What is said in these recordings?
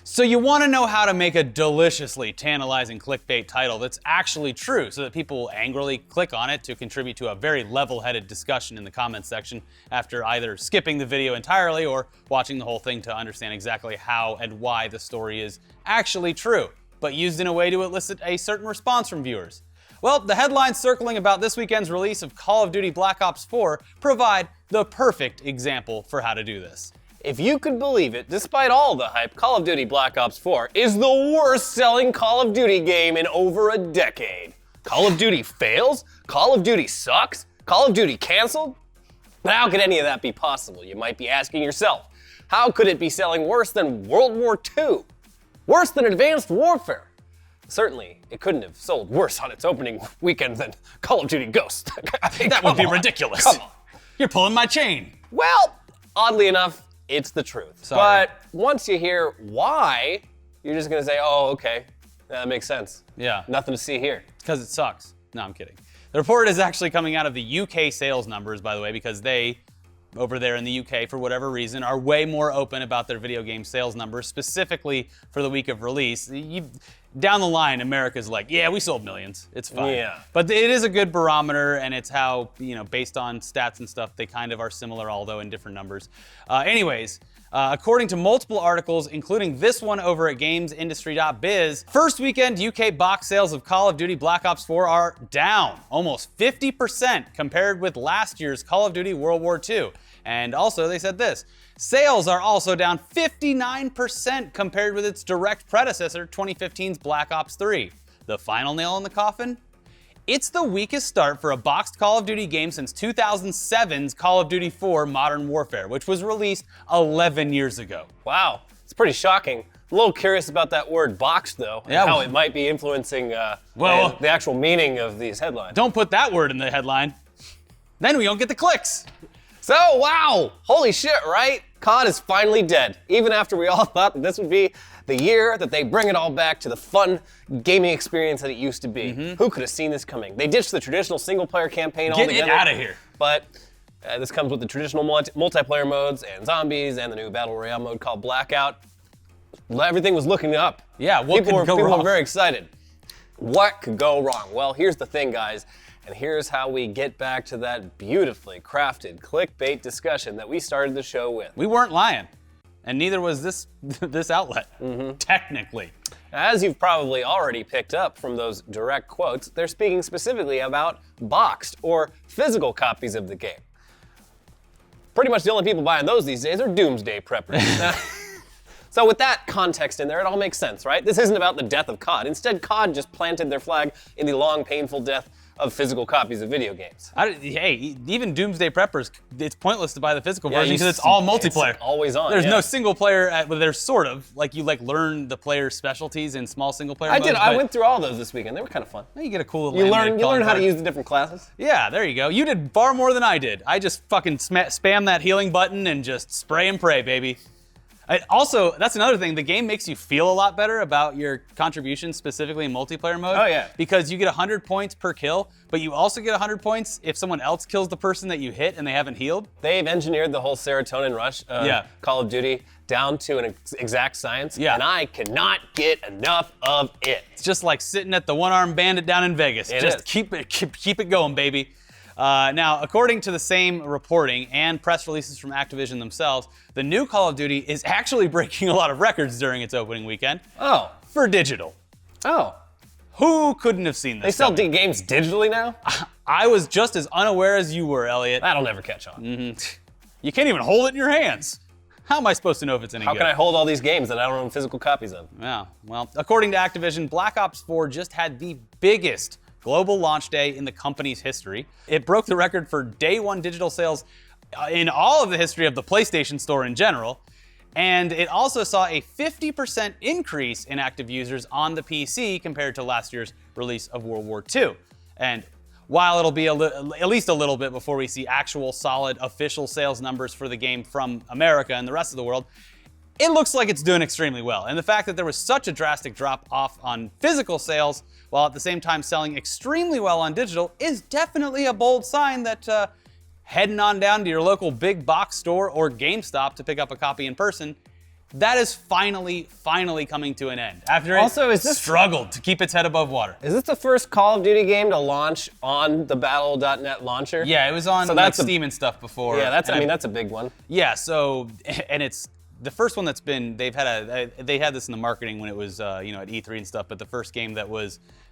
So you want to know how to make a deliciously tantalizing clickbait title that's actually true so that people will angrily click on it to contribute to a very level-headed discussion in the comments section after either skipping the video entirely or watching the whole thing to understand exactly how and why the story is actually true, but used in a way to elicit a certain response from viewers. Well, the headlines circling about this weekend's release of Call of Duty Black Ops 4 provide the perfect example for how to do this. If you could believe it, despite all the hype, Call of Duty Black Ops 4 is the worst-selling Call of Duty game in over a decade. Call of Duty fails? Call of Duty sucks? Call of Duty canceled? But how could any of that be possible? You might be asking yourself. How could it be selling worse than World War II? Worse than Advanced Warfare? Certainly, it couldn't have sold worse on its opening weekend than Call of Duty Ghost. That would be ridiculous. Come on. You're pulling my chain. Well, oddly enough, it's the truth. Sorry. But once you hear why, you're just gonna say, oh, okay, that makes sense. Yeah. Nothing to see here. Because it sucks. No, I'm kidding. The report is actually coming out of the UK sales numbers, by the way, because they, over there in the UK, for whatever reason, are way more open about their video game sales numbers, specifically for the week of release. Down the line, America's like, yeah, we sold millions. It's fine. Yeah. But it is a good barometer, and it's how, based on stats and stuff, they kind of are similar, although in different numbers. According to multiple articles, including this one over at gamesindustry.biz, first weekend UK box sales of Call of Duty Black Ops 4 are down almost 50% compared with last year's Call of Duty World War II. And also, they said this, sales are also down 59% compared with its direct predecessor, 2015's Black Ops 3. The final nail in the coffin? It's the weakest start for a boxed Call of Duty game since 2007's Call of Duty 4 Modern Warfare, which was released 11 years ago. Wow, it's pretty shocking. I'm a little curious about that word boxed, though, and how it might be influencing the actual meaning of these headlines. Don't put that word in the headline. Then we don't get the clicks. So, wow, holy shit, right? CoD is finally dead, even after we all thought that this would be the year that they bring it all back to the fun gaming experience that it used to be. Who could have seen this coming? They ditched the traditional single-player campaign altogether. Get it out of here. But this comes with the traditional multiplayer modes and zombies and the new Battle Royale mode called Blackout. Everything was looking up. Yeah, what could go wrong? People were very excited. What could go wrong? Well, here's the thing, guys. And here's how we get back to that beautifully crafted clickbait discussion that we started the show with. We weren't lying, and neither was this outlet, technically. As you've probably already picked up from those direct quotes, they're speaking specifically about boxed or physical copies of the game. Pretty much the only people buying those these days are doomsday preppers. So with that context in there, it all makes sense, right? This isn't about the death of CoD. Instead, CoD just planted their flag in the long, painful death of physical copies of video games. Hey, even Doomsday Preppers, it's pointless to buy the physical version because it's all multiplayer. It's always on. There's no single player. There's sort of you learn the player's specialties in small single player. I did. I went through all those this weekend. They were kind of fun. You get a cool little. You learn how to use the different classes. Yeah, there you go. You did far more than I did. I just fucking spam that healing button and just spray and pray, baby. Also, that's another thing. The game makes you feel a lot better about your contribution, specifically in multiplayer mode. Oh, yeah. Because you get 100 points per kill, but you also get 100 points if someone else kills the person that you hit and they haven't healed. They've engineered the whole serotonin rush of Call of Duty down to an exact science, and I cannot get enough of it. It's just like sitting at the one-armed bandit down in Vegas. Just keep it going, baby. Now, according to the same reporting and press releases from Activision themselves, the new Call of Duty is actually breaking a lot of records during its opening weekend. Oh. For digital. Oh. Who couldn't have seen this? They sell games digitally now? I was just as unaware as you were, Elliot. That'll never catch on. You can't even hold it in your hands. How am I supposed to know if it's any good? How can I hold all these games that I don't own physical copies of? Yeah, well, according to Activision, Black Ops 4 just had the biggest global launch day in the company's history. It broke the record for day one digital sales in all of the history of the PlayStation Store in general. And it also saw a 50% increase in active users on the PC compared to last year's release of World War II. And while it'll be at least a little bit before we see actual solid official sales numbers for the game from America and the rest of the world, it looks like it's doing extremely well. And the fact that there was such a drastic drop off on physical sales while at the same time selling extremely well on digital is definitely a bold sign that heading on down to your local big box store or GameStop to pick up a copy in person that is finally coming to an end. After Also, it struggled to keep its head above water. Is this the first Call of Duty game to launch on the Battle.net launcher? Yeah, it was on Steam and stuff before. Yeah, that's a big one. Yeah, so, and it's the first one that's been, they had this in the marketing when it was, at E3 and stuff, but the first game that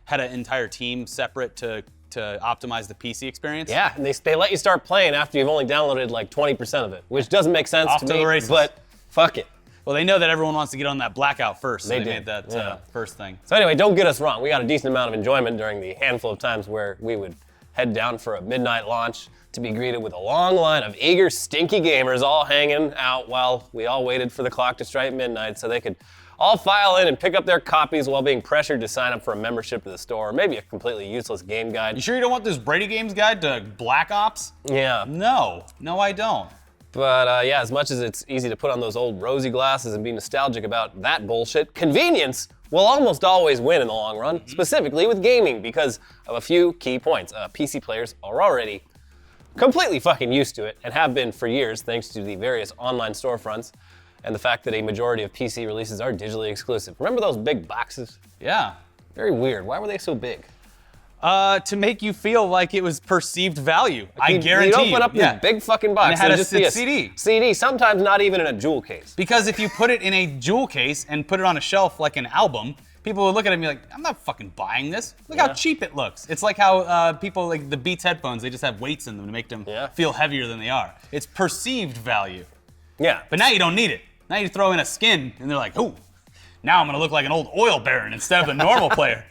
had an entire team separate to optimize the PC experience. Yeah, and they let you start playing after you've only downloaded like 20% of it, which doesn't make sense Off to to me, the races. but fuck it. Well, they know that everyone wants to get on that blackout first, so they did. made that first thing. So anyway, don't get us wrong. We got a decent amount of enjoyment during the handful of times where we would head down for a midnight launch to be greeted with a long line of eager, stinky gamers all hanging out while we all waited for the clock to strike midnight so they could all file in and pick up their copies while being pressured to sign up for a membership to the store, or maybe a completely useless game guide. You sure you don't want this Brady Games guide to Black Ops? Yeah. No, I don't. But yeah, as much as it's easy to put on those old rosy glasses and be nostalgic about that bullshit, convenience will almost always win in the long run, specifically with gaming, because of a few key points. PC players are already completely fucking used to it, and have been for years thanks to the various online storefronts and the fact that a majority of PC releases are digitally exclusive. Remember those big boxes? Yeah. Very weird. Why were they so big? To make you feel like it was perceived value. I guarantee you. You'd open up this big fucking box. And it had it'd a just be CD. CD, sometimes not even in a jewel case. Because if you put it in a jewel case and put it on a shelf like an album, people would look at it and be like, I'm not fucking buying this. Look how cheap it looks. It's like how people like the Beats headphones, they just have weights in them to make them feel heavier than they are. It's perceived value. Yeah. But now you don't need it. Now you throw in a skin and they're like, ooh, now I'm gonna look like an old oil baron instead of a normal player.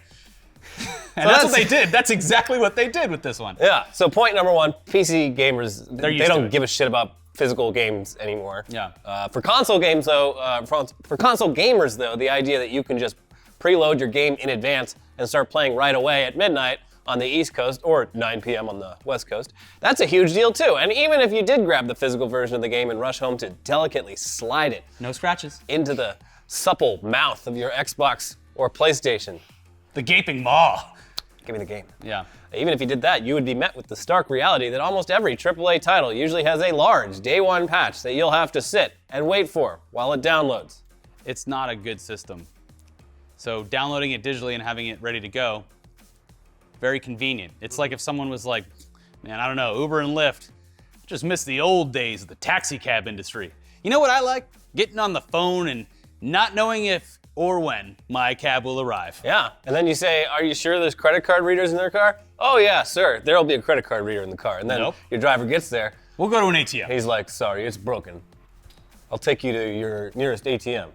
And that's what they did. That's exactly what they did with this one. Yeah, so point number one, PC gamers, they don't it. give a shit about physical games anymore. Yeah. For console games though, for console gamers though, the idea that you can just preload your game in advance and start playing right away at midnight on the East Coast or 9 p.m. on the West Coast, that's a huge deal too. And even if you did grab the physical version of the game and rush home to delicately slide it No scratches. into the supple mouth of your Xbox or PlayStation, The gaping maw. give me the game. Yeah. Even if you did that, you would be met with the stark reality that almost every AAA title usually has a large day one patch that you'll have to sit and wait for while it downloads. It's not a good system. So downloading it digitally and having it ready to go, very convenient. It's like if someone was like, man, I don't know, Uber and Lyft, just miss the old days of the taxi cab industry. You know what I like? Getting on the phone and not knowing if or when my cab will arrive. Yeah, and then you say, are you sure there's credit card readers in their car? Oh yeah, sir, there'll be a credit card reader in the car. And then your driver gets there. We'll go to an ATM. He's like, sorry, it's broken. I'll take you to your nearest ATM.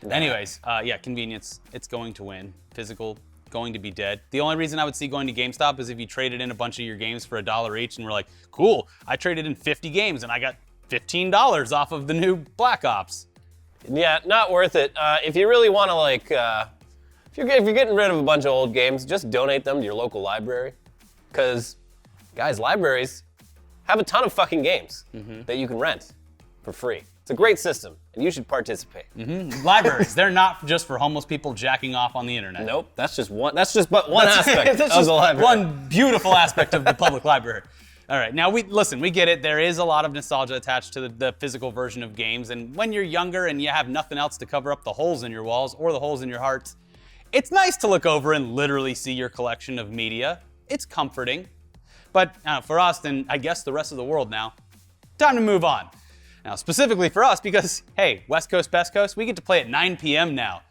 Anyways, yeah, convenience, it's going to win. Physical, going to be dead. The only reason I would see going to GameStop is if you traded in a bunch of your games for $1 each and we're like, cool, I traded in 50 games and I got $15 off of the new Black Ops. Yeah, not worth it. If you really want to like, if you're getting rid of a bunch of old games, just donate them to your local library. Because, guys, libraries have a ton of fucking games that you can rent for free. It's a great system, and you should participate. Libraries, they're not just for homeless people jacking off on the internet. Nope, that's just one aspect of the library. One beautiful aspect of the public library. All right, now we get it. There is a lot of nostalgia attached to the physical version of games, and when you're younger and you have nothing else to cover up the holes in your walls or the holes in your hearts, it's nice to look over and literally see your collection of media. It's comforting. But for us, and I guess the rest of the world now, time to move on. Now, specifically for us, because, hey, West Coast, Best Coast, we get to play at 9 p.m. now.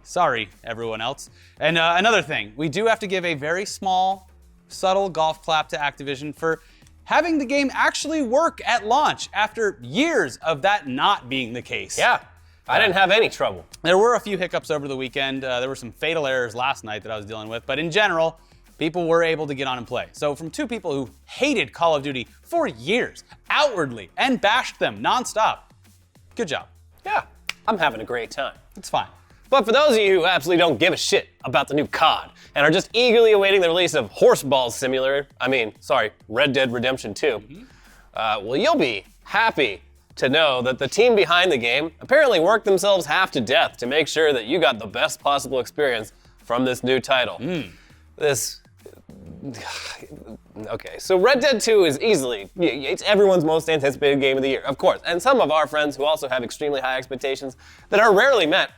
Sorry, everyone else. And another thing, we do have to give a very small, subtle golf clap to Activision for having the game actually work at launch after years of that not being the case. Yeah, I didn't have any trouble. There were a few hiccups over the weekend. There were some fatal errors last night that I was dealing with, but in general, people were able to get on and play. So from two people who hated Call of Duty for years, outwardly, and bashed them nonstop, good job. Yeah, I'm having a great time. It's fine. But for those of you who absolutely don't give a shit about the new CoD and are just eagerly awaiting the release of Horseball Simulator, Red Dead Redemption 2, well, you'll be happy to know that the team behind the game apparently worked themselves half to death to make sure that you got the best possible experience from this new title. This Okay, so Red Dead 2 is easily, it's everyone's most anticipated game of the year, of course. And some of our friends who also have extremely high expectations that are rarely met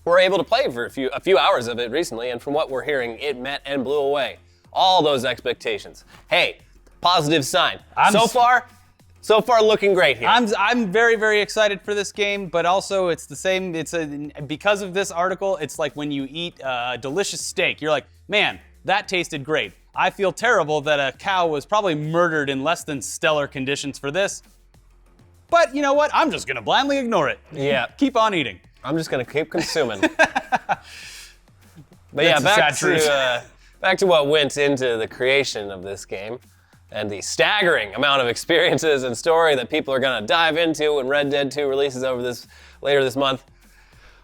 were able to play for a few hours of it recently, and from what we're hearing, it met and blew away all those expectations. Hey, positive sign. So far looking great here. I'm very, very excited for this game, but also it's the same, because of this article, it's like when you eat a delicious steak. You're like, man, that tasted great. I feel terrible that a cow was probably murdered in less than stellar conditions for this. But you know what? I'm just gonna blindly ignore it. Yeah. Keep on eating. I'm just gonna keep consuming. But yeah, back to what went into the creation of this game and the staggering amount of experiences and story that people are gonna dive into when Red Dead 2 releases later this month.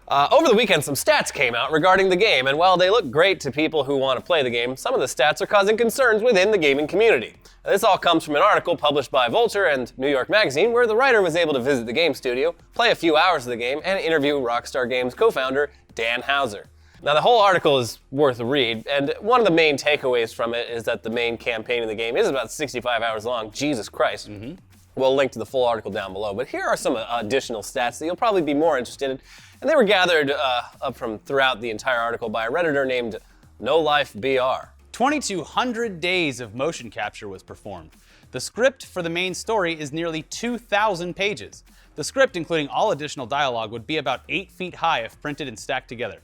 Over the weekend, some stats came out regarding the game, and while they look great to people who want to play the game, some of the stats are causing concerns within the gaming community. Now, this all comes from an article published by Vulture and New York Magazine, where the writer was able to visit the game studio, play a few hours of the game, and interview Rockstar Games co-founder Dan Houser. Now, the whole article is worth a read, and one of the main takeaways from it is that the main campaign of the game is about 65 hours long. Jesus Christ. Mm-hmm. We'll link to the full article down below, but here are some additional stats that you'll probably be more interested in, and they were gathered up from throughout the entire article by a Redditor named NoLifeBR. 2,200 days of motion capture was performed. The script for the main story is nearly 2,000 pages. The script, including all additional dialogue, would be about 8 feet high if printed and stacked together.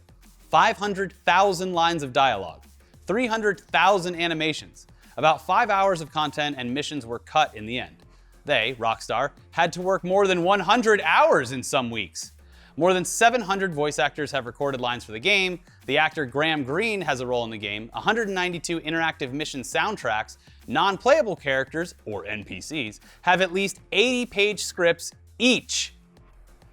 500,000 lines of dialogue, 300,000 animations. About 5 hours of content and missions were cut in the end. They, Rockstar, had to work more than 100 hours in some weeks. More than 700 voice actors have recorded lines for the game. The actor Graham Greene has a role in the game. 192 interactive mission soundtracks. Non-playable characters, or NPCs, have at least 80-page scripts each.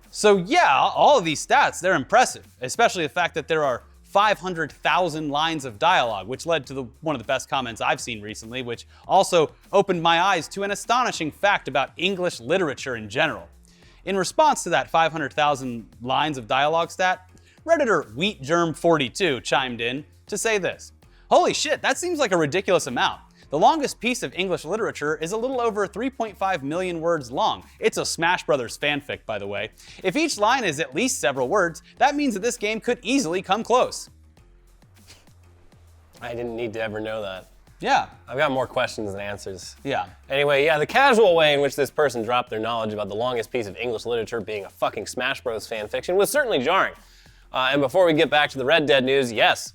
So yeah, all of these stats, they're impressive, especially the fact that there are 500,000 lines of dialogue, which led to one of the best comments I've seen recently, which also opened my eyes to an astonishing fact about English literature in general. In response to that 500,000 lines of dialogue stat, Redditor WheatGerm42 chimed in to say this: "Holy shit, that seems like a ridiculous amount. The longest piece of English literature is a little over 3.5 million words long. It's a Smash Brothers fanfic, by the way. If each line is at least several words, that means that this game could easily come close." I didn't need to ever know that. Yeah. I've got more questions than answers. Yeah. Anyway, yeah, the casual way in which this person dropped their knowledge about the longest piece of English literature being a fucking Smash Bros. Fanfiction was certainly jarring. And before we get back to the Red Dead news, yes,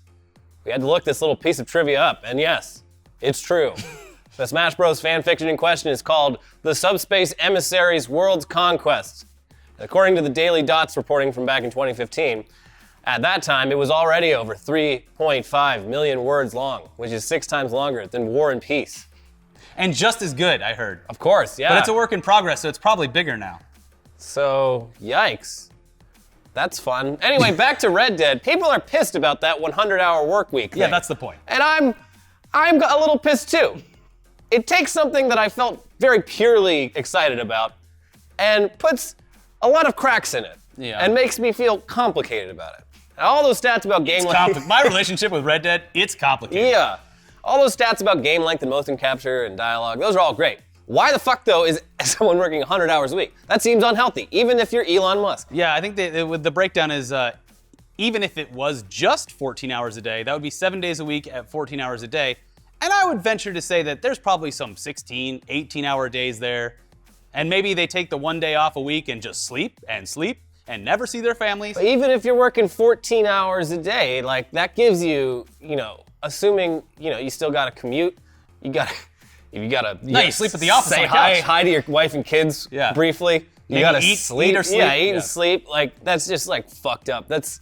we had to look this little piece of trivia up, and yes, it's true. The Smash Bros. Fanfiction in question is called The Subspace Emissaries World's Conquest. According to the Daily Dots reporting from back in 2015, at that time, it was already over 3.5 million words long, which is 6 times longer than War and Peace. And just as good, I heard. Of course, yeah. But it's a work in progress, so it's probably bigger now. So, yikes. That's fun. Anyway, back to Red Dead. People are pissed about that 100-hour work week thing. Yeah, that's the point. And I'm a little pissed too. It takes something that I felt very purely excited about and puts a lot of cracks in it. Yeah. And makes me feel complicated about it. And all those stats about game length. My relationship with Red Dead, it's complicated. Yeah. All those stats about game length and motion capture and dialogue, those are all great. Why the fuck, though, is someone working 100 hours a week? That seems unhealthy, even if you're Elon Musk. Yeah, I think the breakdown is even if it was just 14 hours a day, that would be 7 days a week at 14 hours a day. And I would venture to say that there's probably some 16, 18-hour days there. And maybe they take the one day off a week and just sleep and never see their families. But even if you're working 14 hours a day, like that gives you, assuming, you still got to commute, you got to sleep at the office. Say hi to your wife and kids briefly. You got to eat or sleep. Yeah, eat and sleep. Like that's just like fucked up. That's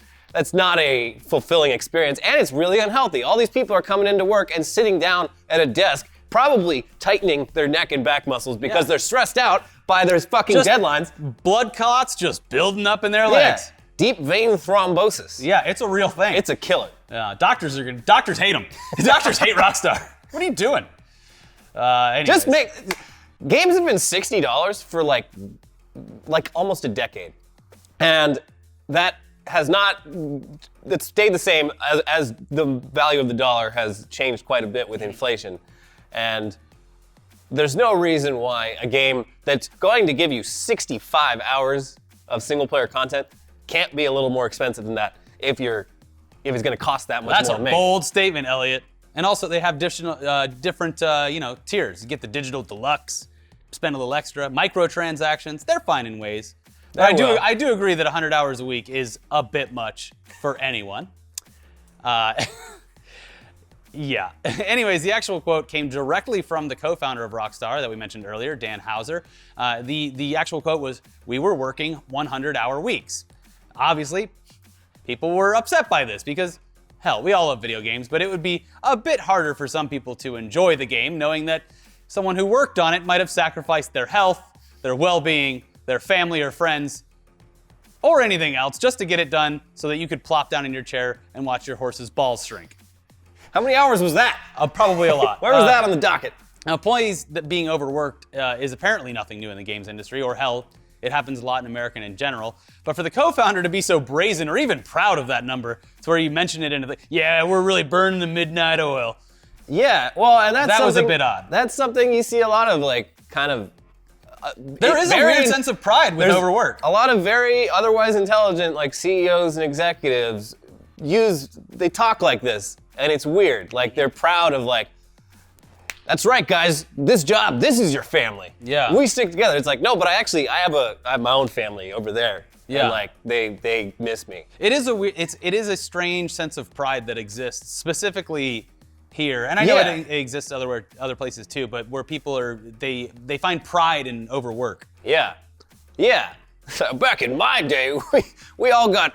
not a fulfilling experience, and it's really unhealthy. All these people are coming into work and sitting down at a desk, probably tightening their neck and back muscles because they're stressed out by their fucking deadlines. Blood clots just building up in their legs. Deep vein thrombosis. Yeah, it's a real thing. It's a killer. Doctors hate them. Doctors hate Rockstar. What are you doing? Just games have been $60 for like almost a decade, and that has not, it's stayed the same as the value of the dollar has changed quite a bit with inflation. And there's no reason why a game that's going to give you 65 hours of single player content can't be a little more expensive than that if it's going to cost that much That's more to a make. bold statement, Elliot. And also, they have different tiers. You get the digital deluxe, spend a little extra, microtransactions. They're fine in ways. But I do agree that 100 hours a week is a bit much for anyone. Yeah. Anyways, the actual quote came directly from the co-founder of Rockstar that we mentioned earlier, Dan Houser. The actual quote was, "We were working 100-hour weeks." Obviously, people were upset by this because, hell, we all love video games, but it would be a bit harder for some people to enjoy the game knowing that someone who worked on it might have sacrificed their health, their well-being, their family or friends, or anything else just to get it done so that you could plop down in your chair and watch your horse's balls shrink. How many hours was that? Probably a lot. Where was that on the docket? Now, employees that being overworked is apparently nothing new in the games industry, or hell, it happens a lot in America in general. But for the co-founder to be so brazen or even proud of that number, it's where you mention it in yeah, we're really burning the midnight oil. Yeah, well, and that was a bit odd. That's something you see a lot of, there is a weird sense of pride with overwork. A lot of very otherwise intelligent, CEOs and executives they talk like this, and it's weird. They're proud of that's right, guys. This job, this is your family. Yeah. We stick together. It's no, but I have my own family over there. Yeah. And they miss me. It is a strange sense of pride that exists specifically here, and I know it exists other places too. But where people they find pride in overwork. Yeah. Back in my day, we all got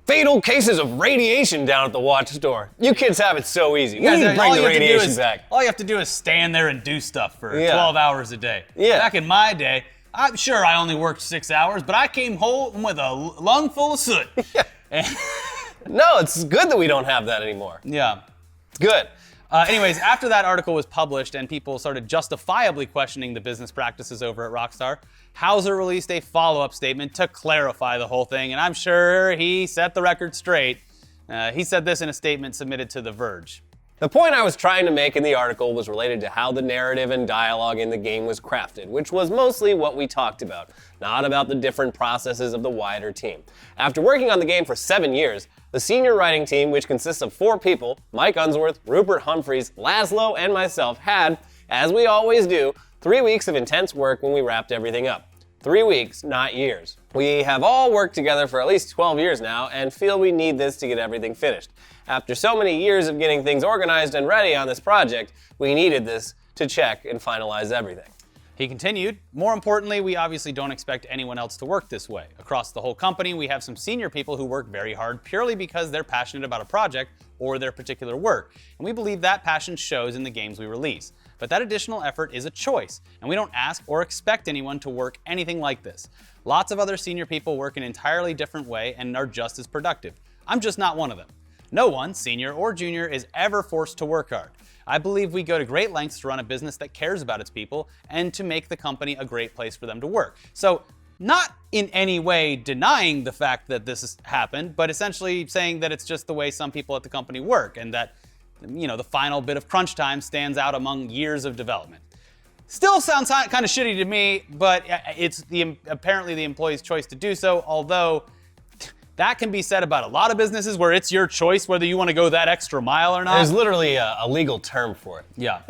fatal cases of radiation down at the watch store. You kids have it so easy. You guys bring the radiation back. All you have to do is stand there and do stuff for 12 hours a day. Yeah. Back in my day, I'm sure I only worked 6 hours, but I came home with a lung full of soot. No, it's good that we don't have that anymore. Yeah. It's good. Anyways, after that article was published and people started justifiably questioning the business practices over at Rockstar, Houser released a follow-up statement to clarify the whole thing, and I'm sure he set the record straight. He said this in a statement submitted to The Verge. The point I was trying to make in the article was related to how the narrative and dialogue in the game was crafted, which was mostly what we talked about, not about the different processes of the wider team. After working on the game for 7 years, the senior writing team, which consists of 4 people, Mike Unsworth, Rupert Humphreys, Laszlo, and myself, had, as we always do, 3 weeks of intense work when we wrapped everything up. 3 weeks, not years. We have all worked together for at least 12 years now and feel we need this to get everything finished. After so many years of getting things organized and ready on this project, we needed this to check and finalize everything. He continued, more importantly, we obviously don't expect anyone else to work this way. Across the whole company, we have some senior people who work very hard purely because they're passionate about a project or their particular work, and we believe that passion shows in the games we release. But that additional effort is a choice, and we don't ask or expect anyone to work anything like this. Lots of other senior people work an entirely different way and are just as productive. I'm just not one of them. No one, senior or junior, is ever forced to work hard. I believe we go to great lengths to run a business that cares about its people and to make the company a great place for them to work. So, not in any way denying the fact that this has happened, but essentially saying that it's just the way some people at the company work and that, the final bit of crunch time stands out among years of development. Still sounds kind of shitty to me, but it's apparently the employee's choice to do so, although that can be said about a lot of businesses where it's your choice whether you want to go that extra mile or not. There's literally a legal term for it. Yeah.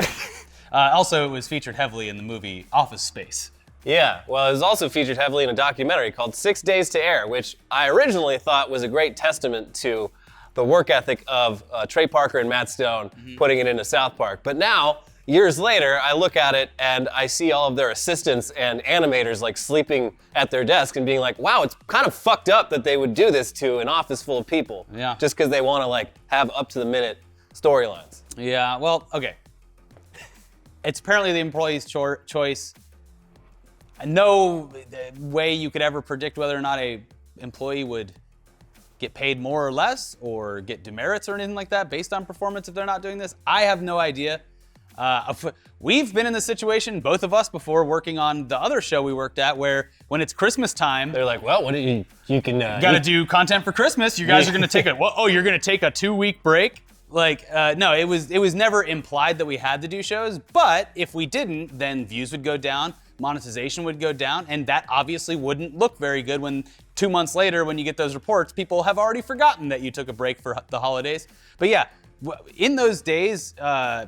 Also, it was featured heavily in the movie Office Space. Yeah, well, it was also featured heavily in a documentary called 6 Days to Air, which I originally thought was a great testament to the work ethic of Trey Parker and Matt Stone putting it into South Park. But now, years later, I look at it and I see all of their assistants and animators sleeping at their desk and being like, wow, it's kind of fucked up that they would do this to an office full of people. Yeah. Just because they want to have up-to-the-minute storylines. Yeah, well, okay. It's apparently the employee's choice. No way you could ever predict whether or not a employee would get paid more or less or get demerits or anything like that based on performance if they're not doing this. I have no idea. We've been in the situation, both of us, before working on the other show we worked at, where when it's Christmas time, They're like, well, what do you can gotta do content for Christmas. You guys are gonna take you're gonna take a 2-week break? Like, no, it was never implied that we had to do shows, but if we didn't, then views would go down, monetization would go down, and that obviously wouldn't look very good when 2 months later, when you get those reports, people have already forgotten that you took a break for the holidays. But yeah, in those days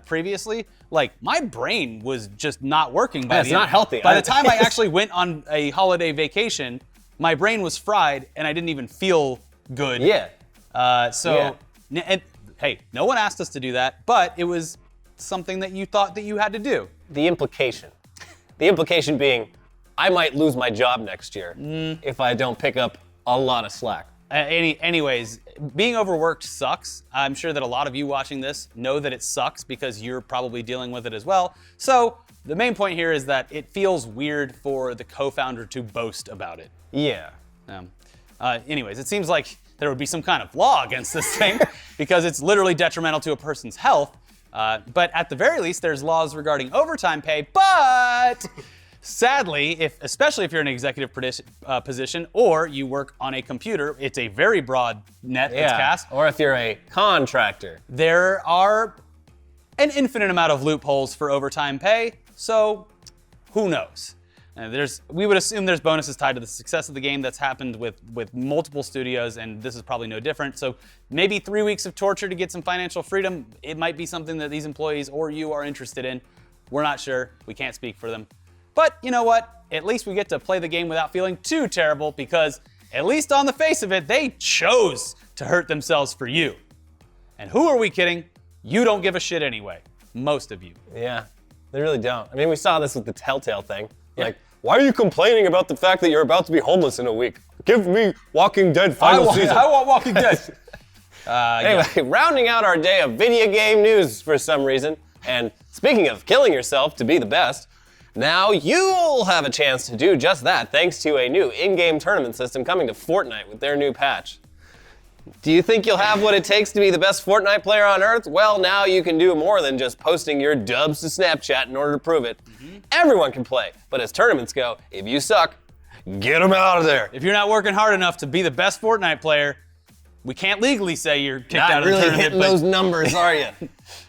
previously, like, my brain was just not working. It's not healthy. By the time I actually went on a holiday vacation, my brain was fried and I didn't even feel good. Yeah. And hey, no one asked us to do that, but it was something that you thought that you had to do. The implication being, I might lose my job next year if I don't pick up a lot of slack. Anyways, being overworked sucks. I'm sure that a lot of you watching this know that it sucks because you're probably dealing with it as well. So the main point here is that it feels weird for the co-founder to boast about it. Yeah. Anyways, it seems like there would be some kind of law against this thing because it's literally detrimental to a person's health. But at the very least, there's laws regarding overtime pay. But sadly, especially if you're in an executive position or you work on a computer, it's a very broad net that's cast. Or if you're a contractor. There are an infinite amount of loopholes for overtime pay, so who knows? We would assume there's bonuses tied to the success of the game. That's happened with multiple studios, and this is probably no different. So maybe 3 weeks of torture to get some financial freedom, it might be something that these employees or you are interested in. We're not sure. We can't speak for them. But you know what? At least we get to play the game without feeling too terrible because, at least on the face of it, they chose to hurt themselves for you. And who are we kidding? You don't give a shit anyway. Most of you. Yeah, they really don't. I mean, we saw this with the Telltale thing. Like, why are you complaining about the fact that you're about to be homeless in a week? Give me Walking Dead final season. I want Walking Dead. Anyway, rounding out our day of video game news for some reason, and speaking of killing yourself to be the best, now you'll have a chance to do just that thanks to a new in-game tournament system coming to Fortnite with their new patch. Do you think you'll have what it takes to be the best Fortnite player on Earth? Well, now you can do more than just posting your dubs to Snapchat in order to prove it. Everyone can play, but as tournaments go, if you suck, get them out of there. If you're not working hard enough to be the best Fortnite player, we can't legally say you're kicked out of the really tournament. hitting those numbers, are you?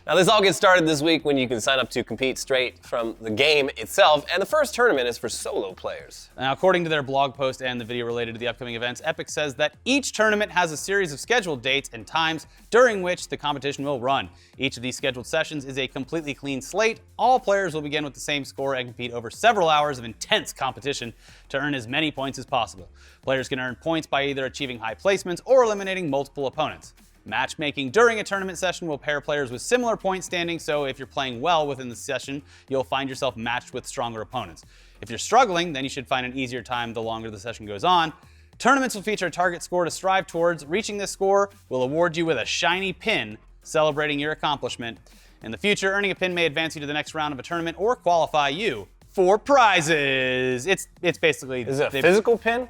Now, this all gets started this week when you can sign up to compete straight from the game itself, and the first tournament is for solo players. Now, according to their blog post and the video related to the upcoming events, Epic says that each tournament has a series of scheduled dates and times during which the competition will run. Each of these scheduled sessions is a completely clean slate. All players will begin with the same score and compete over several hours of intense competition to earn as many points as possible. Players can earn points by either achieving high placements or eliminating multiple opponents. Matchmaking during a tournament session will pair players with similar point standing, so if you're playing well within the session, you'll find yourself matched with stronger opponents. If you're struggling, then you should find an easier time the longer the session goes on. Tournaments will feature a target score to strive towards. Reaching this score will award you with a shiny pin, celebrating your accomplishment. In the future, earning a pin may advance you to the next round of a tournament or qualify you for prizes. It's basically... Is it a physical pin?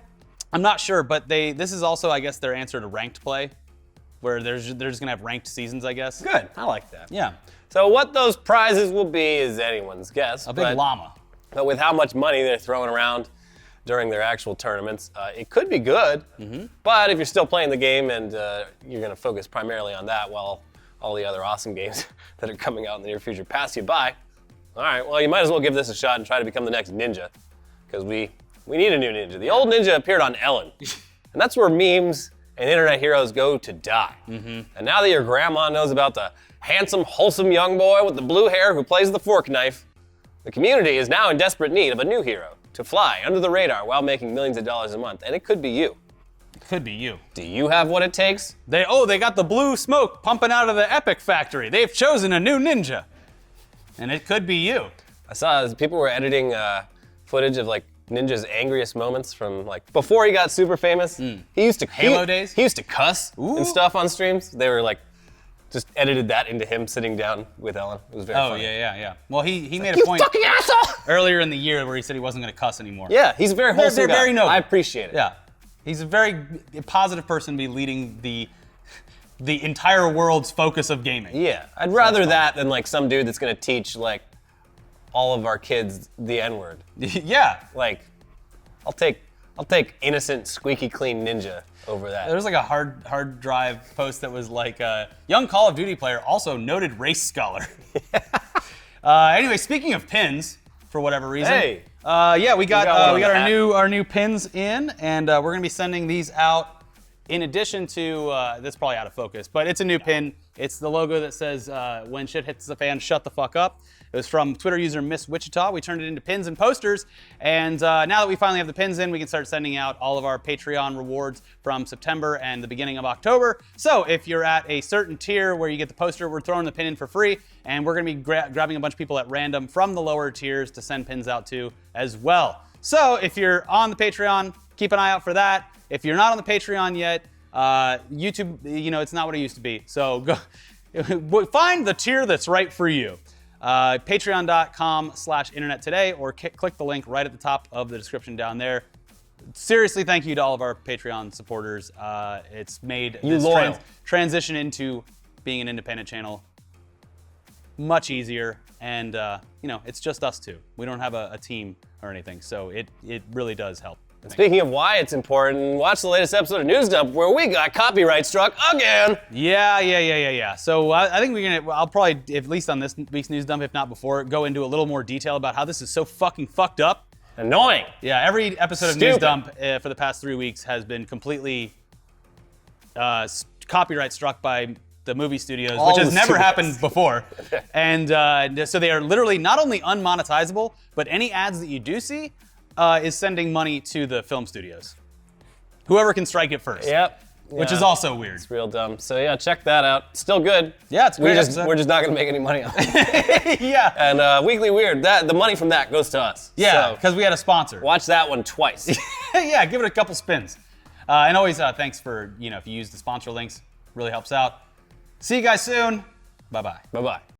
I'm not sure, but this is also, I guess, their answer to ranked play, where they're just gonna have ranked seasons, I guess. Good, I like that. Yeah. So what those prizes will be is anyone's guess. A big llama. But with how much money they're throwing around during their actual tournaments, it could be good. But if you're still playing the game and you're gonna focus primarily on that while all the other awesome games that are coming out in the near future pass you by, all right, well, you might as well give this a shot and try to become the next ninja, because we need a new ninja. The old ninja appeared on Ellen, and that's where memes and internet heroes go to die. And now that your grandma knows about the handsome, wholesome young boy with the blue hair who plays the fork knife, the community is now in desperate need of a new hero to fly under the radar while making millions of dollars a month, and it could be you. It could be you. Do you have what it takes? They got the blue smoke pumping out of the Epic factory. They've chosen a new ninja, and it could be you. I saw people were editing footage of like Ninja's angriest moments from like before he got super famous. He used to Halo days. He used to cuss and stuff on streams. They were like just edited that into him sitting down with Ellen. It was very funny. Yeah. Well, he made You a point fucking asshole! earlier in the year where he said he wasn't going to cuss anymore. Yeah, he's a very wholesome guy. Very noble. I appreciate it. Yeah, he's a very positive person to be leading the the entire world's focus of gaming. Yeah, I'd rather that than like some dude that's gonna teach like all of our kids the N-word. Yeah. Like, I'll take innocent, squeaky clean ninja over that. There was like a hard drive post that was like young Call of Duty player, also noted race scholar. Anyway, speaking of pins, for whatever reason. Hey. Yeah, we got one our new pins in, and we're gonna be sending these out. In addition to, that's probably out of focus, but it's a new pin. It's the logo that says, when shit hits the fan, shut the fuck up. It was from Twitter user Miss Wichita. We turned it into pins and posters, and now that we finally have the pins in, we can start sending out all of our Patreon rewards from September and the beginning of October. So if you're at a certain tier where you get the poster, we're throwing the pin in for free, and we're gonna be grabbing a bunch of people at random from the lower tiers to send pins out to as well. So if you're on the Patreon, keep an eye out for that. If you're not on the Patreon yet, YouTube, it's not what it used to be. So go find the tier that's right for you. Patreon.com/internet today, or click the link right at the top of the description down there. Seriously, thank you to all of our Patreon supporters. It's made this transition into being an independent channel much easier, and it's just us two. We don't have a team or anything, so it really does help. Speaking of why it's important, watch the latest episode of News Dump where we got copyright struck again. Yeah. So I think I'll probably, at least on this week's News Dump, if not before, go into a little more detail about how this is so fucking fucked up. Annoying. Yeah, every episode of News Dump for the past 3 weeks has been completely copyright struck by the movie studios, which has never happened before. And so they are literally not only unmonetizable, but any ads that you do see is sending money to the film studios. Whoever can strike it first. Yep. Which is also weird. It's real dumb. So yeah, check that out. Still good. Yeah, it's great. We're just not gonna make any money on it. Yeah. And Weekly Weird, the money from that goes to us. Yeah, because we had a sponsor. Watch that one twice. Yeah, give it a couple spins. And always thanks for, if you use the sponsor links, really helps out. See you guys soon. Bye-bye. Bye-bye.